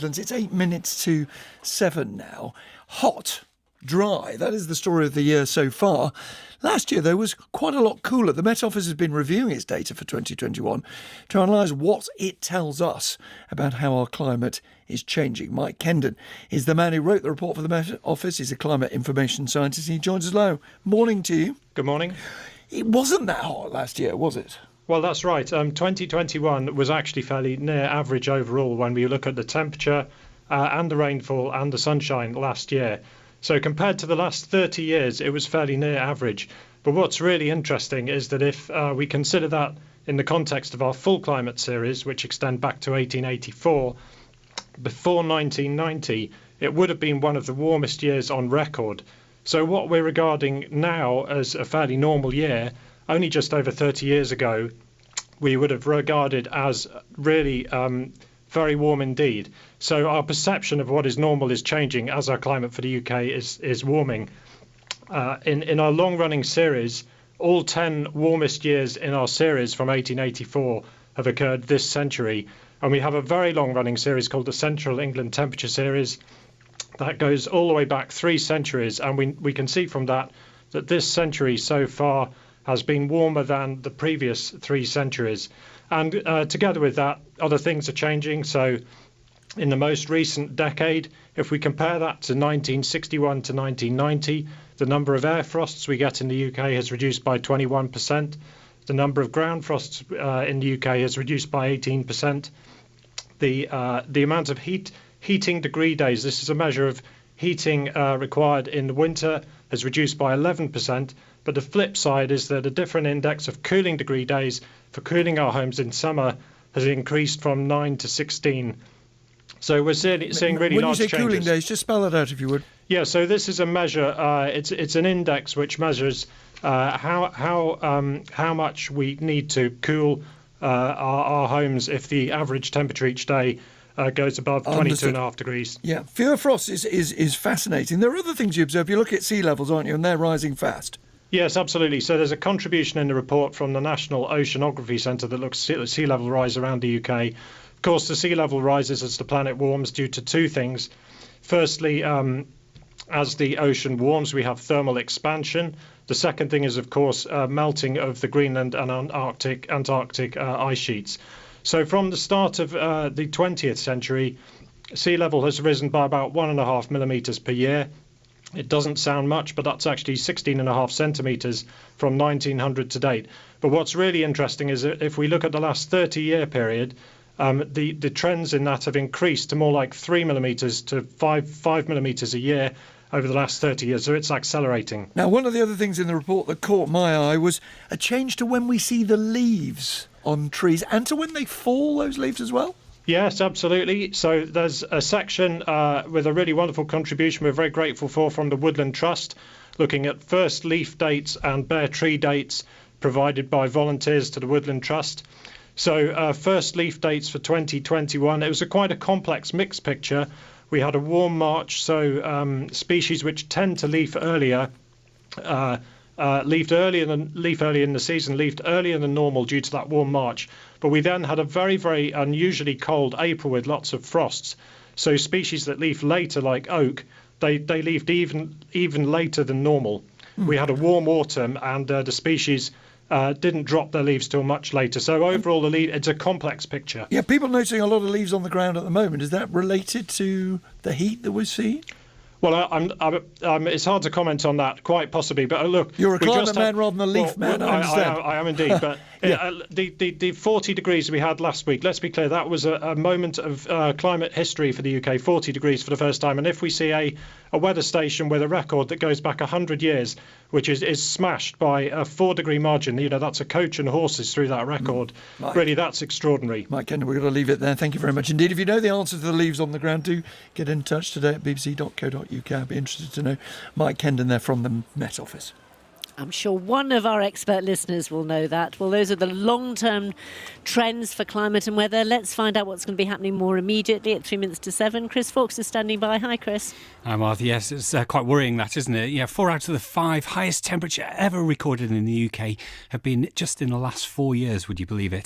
It's 8 minutes to 7 now. Hot, dry, that is the story of the year so far. Last year, though, was quite a lot cooler. The Met Office has been reviewing its data for 2021 to analyse what it tells us about how our climate is changing. Mike Kendon is the man who wrote the report for the Met Office. He's a climate information scientist. He joins us now. Morning to you. Good morning. It wasn't that hot last year, was it? Well, that's right. 2021 was actually fairly near average overall when we look at the temperature and the rainfall and the sunshine last year. So compared to the last 30 years, it was fairly near average. But what's really interesting is that if we consider that in the context of our full climate series, which extend back to 1884, before 1990, it would have been one of the warmest years on record. So what we're regarding now as a fairly normal year, only just over 30 years ago, we would have regarded as really very warm indeed. So our perception of what is normal is changing as our climate for the UK is warming. In our long-running series, all 10 warmest years in our series from 1884 have occurred this century. And we have a very long-running series called the Central England Temperature Series that goes all the way back 3 centuries. And we can see from that this century so far has been warmer than the previous 3 centuries. And together with that, other things are changing. So in the most recent decade, if we compare that to 1961 to 1990, the number of air frosts we get in the UK has reduced by 21%. The number of ground frosts in the UK has reduced by 18%. The amount of heating degree days, this is a measure of heating required in the winter, has reduced by 11%. But the flip side is that a different index of cooling degree days for cooling our homes in summer has increased from 9 to 16. So we're seeing really large changes. When you say cooling days, just spell that out if you would. Yeah, so this is a measure. It's an index which measures how much we need to cool our homes if the average temperature each day goes above 22.5 degrees. Yeah, fewer frosts is fascinating. There are other things you observe. You look at sea levels, aren't you, and they're rising fast. Yes, absolutely. So there's a contribution in the report from the National Oceanography Centre that looks at sea level rise around the UK. Of course, the sea level rises as the planet warms due to 2 things. Firstly, as the ocean warms, we have thermal expansion. The second thing is, of course, melting of the Greenland and Antarctic ice sheets. So from the start of the 20th century, sea level has risen by about 1.5 millimetres per year. It doesn't sound much, but that's actually 16.5 centimetres from 1900 to date. But what's really interesting is that if we look at the last 30-year period, the trends in that have increased to more like 3 millimetres to 5 millimetres a year over the last 30 years. So it's accelerating. Now, one of the other things in the report that caught my eye was a change to when we see the leaves on trees and to when they fall, those leaves as well. Yes, absolutely. So there's a section with a really wonderful contribution we're very grateful for from the Woodland Trust, looking at first leaf dates and bare tree dates provided by volunteers to the Woodland Trust. So first leaf dates for 2021, it was quite a complex mixed picture. We had a warm March, so species which tend to leaf earlier leafed earlier in the season, leafed earlier than normal due to that warm March. But we then had a very, very unusually cold April with lots of frosts. So species that leaf later, like oak, they leafed even later than normal. We had a warm autumn, and the species didn't drop their leaves till much later. So overall, it's a complex picture. Yeah, people noticing a lot of leaves on the ground at the moment. Is that related to the heat that we're seeing? Well, it's hard to comment on that, quite possibly. But look, you're a climate man rather than a leaf man. I understand. I am indeed. But the 40 degrees we had last week, let's be clear, that was a moment of climate history for the UK. 40 degrees for the first time. And if we see a weather station with a record that goes back 100 years, which is smashed by a 4-degree margin, that's a coach and horses through that record. Really, that's extraordinary. Mike Kendon, we're going to leave it there. Thank you very much indeed. If you know the answer to the leaves on the ground, do get in touch today at bbc.co.uk. I'd be interested to know. Mike Kendon there from the Met Office. I'm sure one of our expert listeners will know that. Well, those are the long-term trends for climate and weather. Let's find out what's going to be happening more immediately at 3 minutes to 7. Chris Fawkes is standing by. Hi, Chris. Hi, Martha. Yes, it's quite worrying, that, isn't it? Yeah, 4 out of the 5 highest temperature ever recorded in the UK have been just in the last 4 years, would you believe it?